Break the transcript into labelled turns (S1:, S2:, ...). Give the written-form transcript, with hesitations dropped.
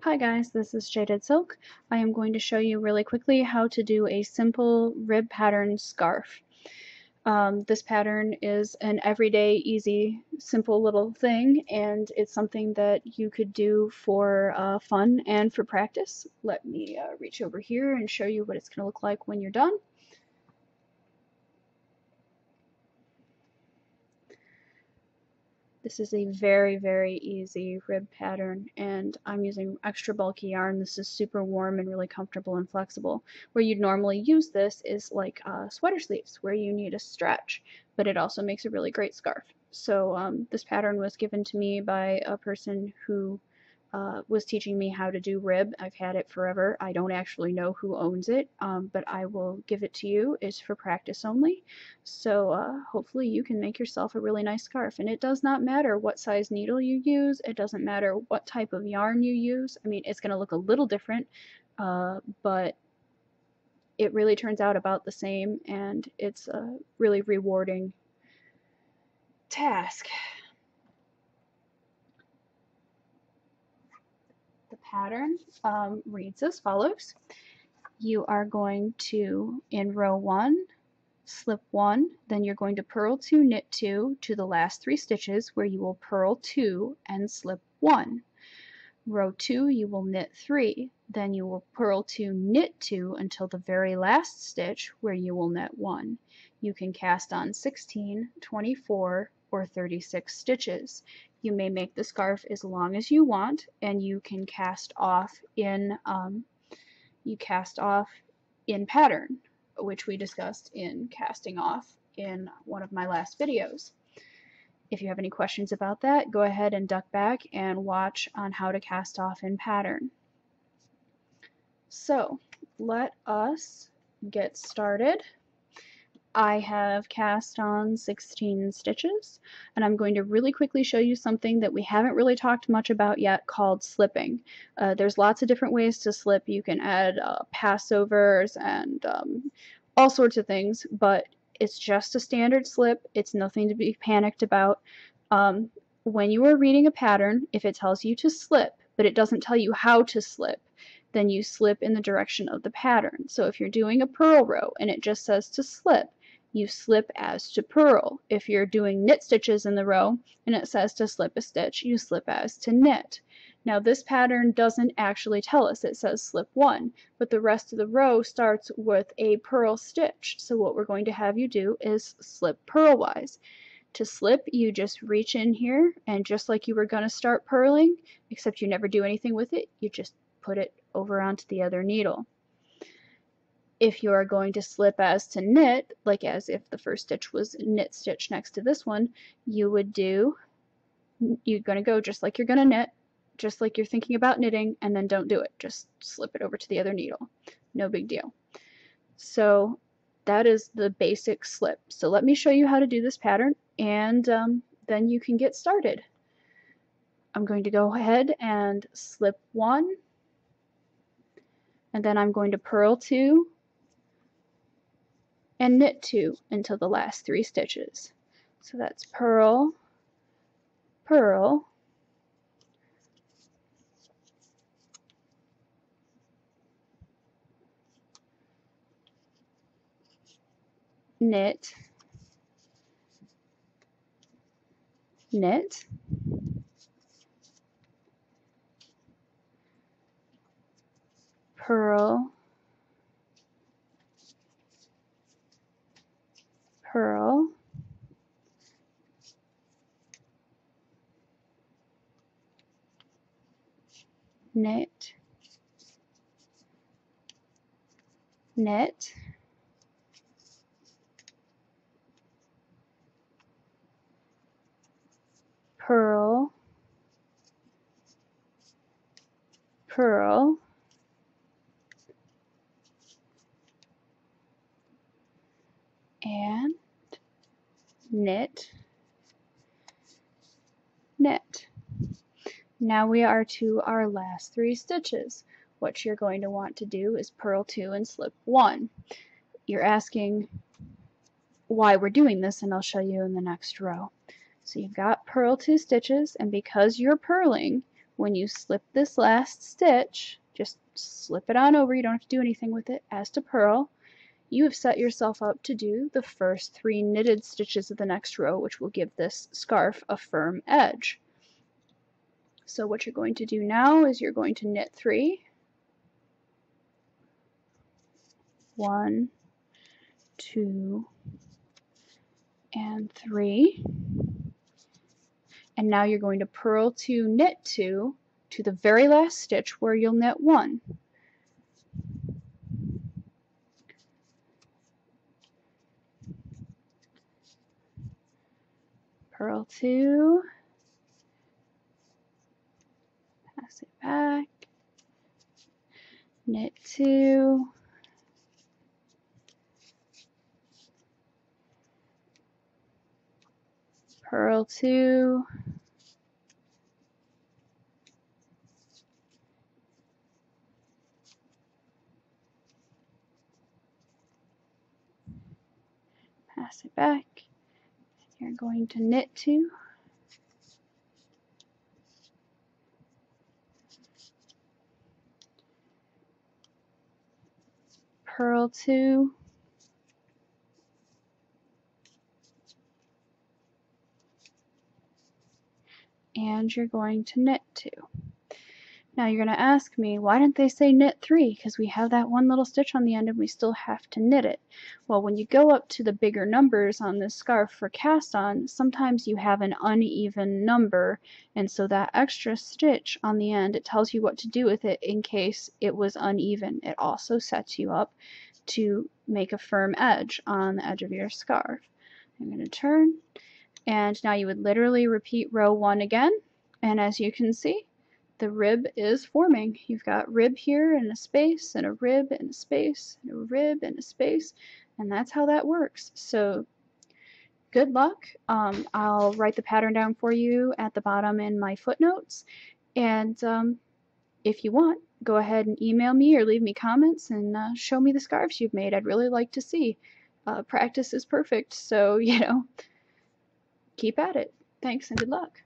S1: Hi guys, this is Jaded Silk. I am going to show you really quickly how to do a simple rib pattern scarf. This pattern is an everyday, easy, simple little thing, and it's something that you could do for fun and for practice. Let me reach over here and show you what it's going to look like when you're done. This is a very, very easy rib pattern, and I'm using extra bulky yarn. This is super warm and really comfortable and flexible. Where you'd normally use this is like sweater sleeves, where you need a stretch, but it also makes a really great scarf. So this pattern was given to me by a person who was teaching me how to do rib. I've had it forever. I don't actually know who owns it, but I will give it to you. It's for practice only. So hopefully you can make yourself a really nice scarf. And it does not matter what size needle you use. It doesn't matter what type of yarn you use. I mean, it's going to look a little different, but it really turns out about the same, and it's a really rewarding task. The pattern reads as follows. You are going to, in row 1, slip 1, then you're going to purl 2, knit 2 to the last 3 stitches, where you will purl 2 and slip 1. Row 2, you will knit 3, then you will purl 2, knit 2 until the very last stitch, where you will knit 1. You can cast on 16, 24, or 36 stitches. You may make the scarf as long as you want, and you can cast off in pattern, which we discussed in casting off in one of my last videos. If you have any questions about that, go ahead and duck back and watch on how to cast off in pattern. So let us get started. I have cast on 16 stitches, and I'm going to really quickly show you something that we haven't really talked much about yet, called slipping. There's lots of different ways to slip. You can add passovers and all sorts of things, but it's just a standard slip. It's nothing to be panicked about. When you are reading a pattern, if it tells you to slip, but it doesn't tell you how to slip, then you slip in the direction of the pattern. So if you're doing a purl row and it just says to slip, you slip as to purl. If you're doing knit stitches in the row and it says to slip a stitch, you slip as to knit. Now this pattern doesn't actually tell us. It says slip 1, but the rest of the row starts with a purl stitch. So what we're going to have you do is slip purlwise. To slip, you just reach in here, and just like you were going to start purling, except you never do anything with it, you just put it over onto the other needle. If you are going to slip as to knit, like as if the first stitch was knit stitch next to this one, you're going to go just like you're going to knit, just like you're thinking about knitting, and then don't do it. Just slip it over to the other needle. No big deal. So that is the basic slip. So let me show you how to do this pattern, and then you can get started. I'm going to go ahead and slip 1, and then I'm going to purl 2 and knit 2 until the last 3 stitches. So that's purl, purl, knit, knit, purl, purl, knit, knit, purl, purl, and knit, knit. Now we are to our last 3 stitches. What you're going to want to do is purl 2 and slip 1. You're asking why we're doing this, and I'll show you in the next row. So you've got purl 2 stitches, and because you're purling, when you slip this last stitch, just slip it on over, you don't have to do anything with it, as to purl, you have set yourself up to do the first 3 knitted stitches of the next row, which will give this scarf a firm edge. So what you're going to do now is you're going to knit 3, 1, 2, and 3, and now you're going to purl 2, knit 2 to the very last stitch where you'll knit 1. Purl 2, pass it back, knit 2, purl 2, pass it back, you're going to knit 2, purl 2, and you're going to knit 2. Now you're going to ask me, why didn't they say knit 3? Because we have that one little stitch on the end and we still have to knit it. Well, when you go up to the bigger numbers on this scarf for cast on, sometimes you have an uneven number, and so that extra stitch on the end, it tells you what to do with it in case it was uneven. It also sets you up to make a firm edge on the edge of your scarf. I'm going to turn, and now you would literally repeat row 1 again, and as you can see, the rib is forming. You've got rib here and a space, and a rib and a space, and a rib and a space, and that's how that works. So good luck. I'll write the pattern down for you at the bottom in my footnotes, and if you want, go ahead and email me or leave me comments and show me the scarves you've made. I'd really like to see. Practice is perfect, so keep at it. Thanks and good luck.